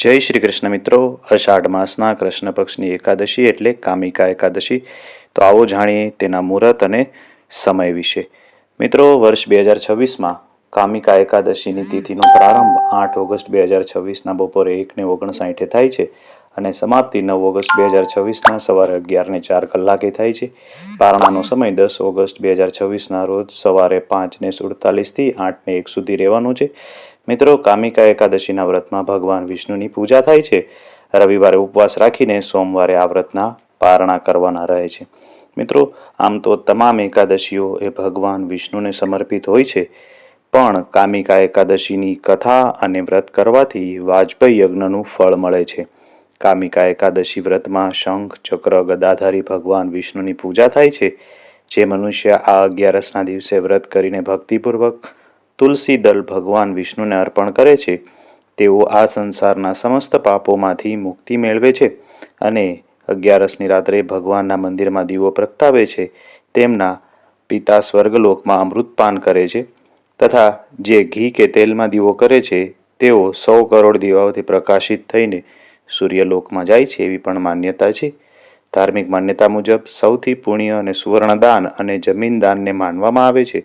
જય શ્રી કૃષ્ણ મિત્રો. અષાઢ માસના કૃષ્ણ પક્ષની એકાદશી એટલે કામિકા એકાદશી. તો આવો જાણીએ તેના મુહૂર્ત અને સમય વિશે. મિત્રો, વર્ષ 2026માં કામિકા એકાદશીની તિથિનો પ્રારંભ 8 ઓગસ્ટ 2026ના બપોરે 1:59 થાય છે અને સમાપ્તિ 9 ઓગસ્ટ 2026ના સવારે 11:04 થાય છે. પારણાનો સમય 10 ઓગસ્ટ 2026ના રોજ સવારે 5:47 થી 8:01 સુધી રહેવાનો છે. મિત્રો, કામિકા એકાદશીના વ્રતમાં ભગવાન વિષ્ણુની પૂજા થાય છે. રવિવારે ઉપવાસ રાખીને સોમવારે આ વ્રતના પારણા કરવાના રહે છે. મિત્રો, આમ તો તમામ એકાદશીઓ એ ભગવાન વિષ્ણુને સમર્પિત હોય છે, પણ કામિકા એકાદશીની કથા અને વ્રત કરવાથી વાજપેયી યજ્ઞનું ફળ મળે છે. કામિકા એકાદશી વ્રતમાં શંખ, ચક્ર, ગદાધારી ભગવાન વિષ્ણુની પૂજા થાય છે. જે મનુષ્ય આ 11ના દિવસે વ્રત કરીને ભક્તિપૂર્વક તુલસી દલ ભગવાન વિષ્ણુને અર્પણ કરે છે, તેઓ આ સંસારના સમસ્ત પાપોમાંથી મુક્તિ મેળવે છે અને 11ની રાત્રે ભગવાનના મંદિરમાં દીવો પ્રગટાવે છે. તેમના પિતા સ્વર્ગલોકમાં અમૃતપાન કરે છે તથા જે ઘી કે તેલમાં દીવો કરે છે તેઓ 100 કરોડ દીવાઓથી પ્રકાશિત થઈને સૂર્યલોકમાં જાય છે એવી પણ માન્યતા છે. ધાર્મિક માન્યતા મુજબ સૌથી પુણ્ય અને સુવર્ણદાન અને જમીન દાનને માનવામાં આવે છે.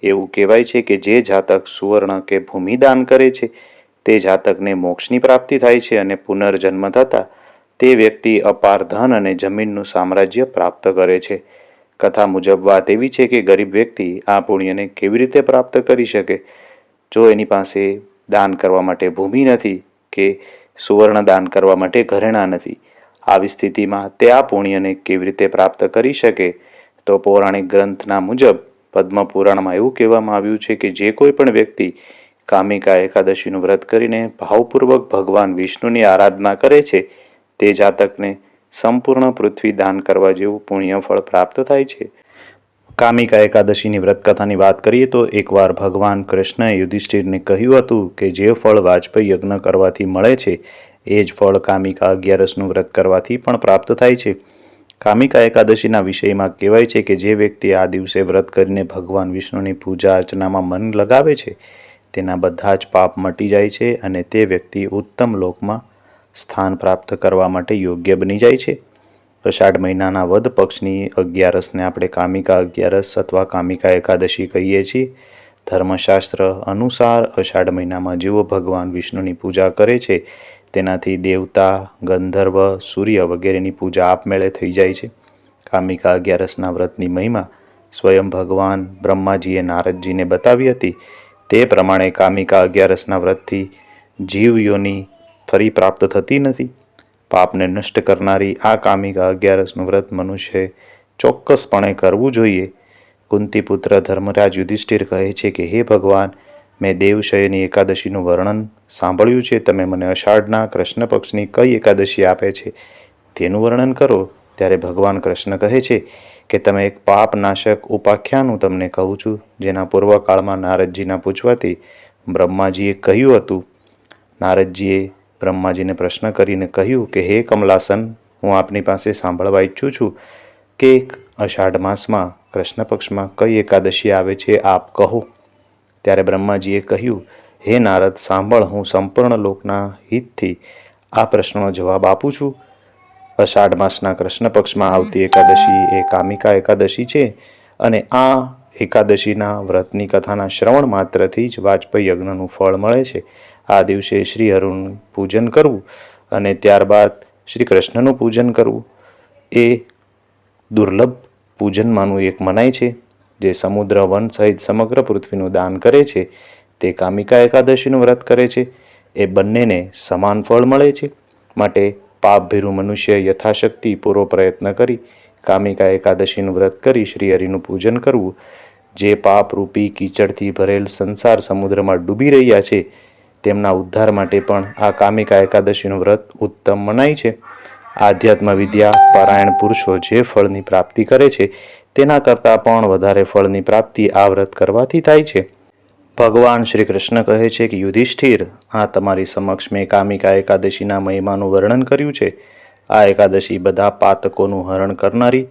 એવું કહેવાય છે કે જે જાતક સુવર્ણ કે ભૂમિદાન કરે છે તે જાતકને મોક્ષની પ્રાપ્તિ થાય છે અને પુનર્જન્મ થતાં તે વ્યક્તિ અપાર ધન અને જમીનનું સામ્રાજ્ય પ્રાપ્ત કરે છે. કથા મુજબ વાત એવી છે કે ગરીબ વ્યક્તિ આ પુણ્યને કેવી રીતે પ્રાપ્ત કરી શકે? જો એની પાસે દાન કરવા માટે ભૂમિ નથી કે સુવર્ણ દાન કરવા માટે ઘરેણાં નથી, આવી સ્થિતિમાં તે આ પુણ્યને કેવી રીતે પ્રાપ્ત કરી શકે? તો પૌરાણિક ગ્રંથના મુજબ પદ્મપુરાણમાં એવું કહેવામાં આવ્યું છે કે જે કોઈ પણ વ્યક્તિ કામિકા એકાદશીનું વ્રત કરીને ભાવપૂર્વક ભગવાન વિષ્ણુની આરાધના કરે છે તે જાતકને સંપૂર્ણ પૃથ્વી દાન કરવા જેવું પુણ્ય ફળ પ્રાપ્ત થાય છે. કામિકા એકાદશીની વ્રત કથાની વાત કરીએ તો એકવાર ભગવાન કૃષ્ણએ યુધિષ્ઠિરને કહ્યું હતું કે જે ફળ વાજપેયી યજ્ઞ કરવાથી મળે છે એ જ ફળ કામિકા 11નું વ્રત કરવાથી પણ પ્રાપ્ત થાય છે. કામિકા એકાદશીના વિષયમાં કહેવાય છે કે જે વ્યક્તિ આ દિવસે વ્રત કરીને ભગવાન વિષ્ણુની પૂજા અર્ચનામાં મન લગાવે છે તેના બધા જ પાપ મટી જાય છે અને તે વ્યક્તિ ઉત્તમ લોકમાં સ્થાન પ્રાપ્ત કરવા માટે યોગ્ય બની જાય છે. અષાઢ મહિનાના વદ પક્ષની 11ને આપણે કામિકા 11 અથવા કામિકા એકાદશી કહીએ છીએ. ધર્મશાસ્ત્ર અનુસાર અષાઢ મહિનામાં જેઓ ભગવાન વિષ્ણુની પૂજા કરે છે તેનાથી દેવતા, ગંધર્વ, સૂર્ય વગેરેની પૂજા આપમેળે થઈ જાય છે. કામિકા 11ના વ્રતની મહિમા સ્વયં ભગવાન બ્રહ્માજીએ નારદજીને બતાવી હતી. તે પ્રમાણે કામિકા 11ના વ્રતથી જીવ યોની ફરી પ્રાપ્ત થતી નથી. પાપને નષ્ટ કરનારી આ કામિકા 11નું વ્રત મનુષ્યએ ચોક્કસપણે કરવું જોઈએ. કુંતીપુત્ર ધર્મરાજ યુધિષ્ઠિર કહે છે કે હે ભગવાન, મેં દેવશયની એકાદશીનું વર્ણન સાંભળ્યું છે. તમે મને અષાઢના કૃષ્ણ પક્ષની કઈ એકાદશી આપે છે તેનું વર્ણન કરો. ત્યારે ભગવાન કૃષ્ણ કહે છે કે તમે એક પાપનાશક ઉપાખ્યાન તમને કહું છું, જેના પૂર્વકાળમાં નારદજીના પૂછવાથી બ્રહ્માજીએ કહ્યું હતું. નારદજીએ બ્રહ્માજીને પ્રશ્ન કરીને કહ્યું કે હે કમલાસન, હું આપની પાસે સાંભળવા ઈચ્છું છું કે અષાઢ માસમાં કૃષ્ણ પક્ષમાં કઈ એકાદશી આવે છે, આપ કહો. ત્યારે બ્રહ્માજીએ કહ્યું, હે નારદ, સાંભળ, હું સંપૂર્ણ લોકના હિતથી આ પ્રશ્નનો જવાબ આપું છું. અષાઢ માસના કૃષ્ણ પક્ષમાં આવતી એકાદશી એ કામિકા એકાદશી છે અને આ એકાદશીના વ્રતની કથાના શ્રવણ માત્રથી જ વાજપેયી યજ્ઞનું ફળ મળે છે. આ દિવસે શ્રી હરિનું પૂજન કરવું અને ત્યારબાદ શ્રી કૃષ્ણનું પૂજન કરવું એ દુર્લભ પૂજનમાંનું એક મનાય છે. જે સમુદ્ર, વન સહિત સમગ્ર પૃથ્વીનું દાન કરે છે તે કામિકા એકાદશીનું વ્રત કરે છે. એ બંનેને સમાન ફળ મળે છે. માટે પાપભીરુ મનુષ્ય યથાશક્તિ પૂરો પ્રયત્ન કરી કામિકા એકાદશીનું વ્રત કરી શ્રી હરિનું પૂજન કરવું. જે પાપરૂપી કીચડથી ભરેલ સંસાર સમુદ્રમાં ડૂબી રહ્યા છે તેમના ઉદ્ધાર માટે પણ આ કામિકા એકાદશીનું વ્રત ઉત્તમ મનાય છે. આધ્યાત્મ વિદ્યા પારાયણ પુરુષો જે ફળની પ્રાપ્તિ કરે છે તેના કરતાં પણ વધારે ફળની પ્રાપ્તિ આ વ્રત કરવાથી થાય છે. ભગવાન શ્રી કૃષ્ણ કહે છે કે યુધિષ્ઠિર, આ તમારી સમક્ષ મેં કામિકા એકાદશીના મહિમાનું વર્ણન કર્યું છે. આ એકાદશી બધા પાતકોનું હરણ કરનારી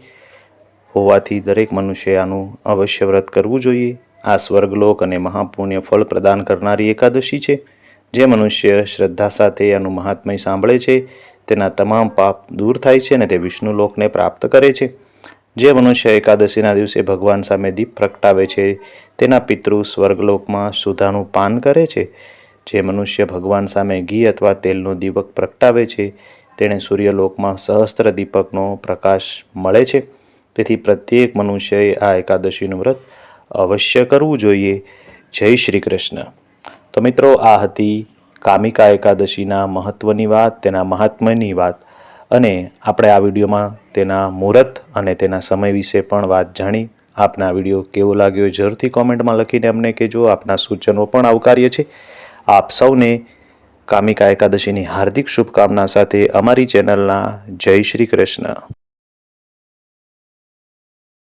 હોવાથી દરેક મનુષ્ય આનું અવશ્ય વ્રત કરવું જોઈએ. આ સ્વર્ગલોક અને મહાપુણ્ય ફળ પ્રદાન કરનારી એકાદશી છે. જે મનુષ્ય શ્રદ્ધા સાથે આનું મહાત્મય સાંભળે છે તેના તમામ પાપ દૂર થાય છે અને તે વિષ્ણુ લોકને પ્રાપ્ત કરે છે. જે મનુષ્ય એકાદશીના દિવસે ભગવાન સામે દીપ પ્રગટાવે છે તેના પિતૃ સ્વર્ગલોકમાં સુધાનું પાન કરે છે. જે મનુષ્ય ભગવાન સામે ઘી અથવા તેલનો દીપક પ્રગટાવે છે તેણે સૂર્યલોકમાં સહસ્ત્ર દીપકનો પ્રકાશ મળે છે. તેથી પ્રત્યેક મનુષ્યએ આ એકાદશીનું વ્રત અવશ્ય કરવું જોઈએ. જય શ્રી કૃષ્ણ. તો મિત્રો, આ હતી કામિકા એકાદશીના મહત્વની વાત, તેના મહાત્મ્યની વાત, અને આપણે આ વિડીયોમાં તેના મુહૂર્ત અને તેના સમય વિશે પણ વાત જાણી. આપના આ વિડીયો કેવો લાગ્યો જરૂરથી કોમેન્ટમાં લખીને અમને કહેજો. આપના સૂચનો પણ આવકાર્ય છે. આપ સૌને કામિકા એકાદશીની હાર્દિક શુભકામના સાથે અમારી ચેનલના જય શ્રી કૃષ્ણ.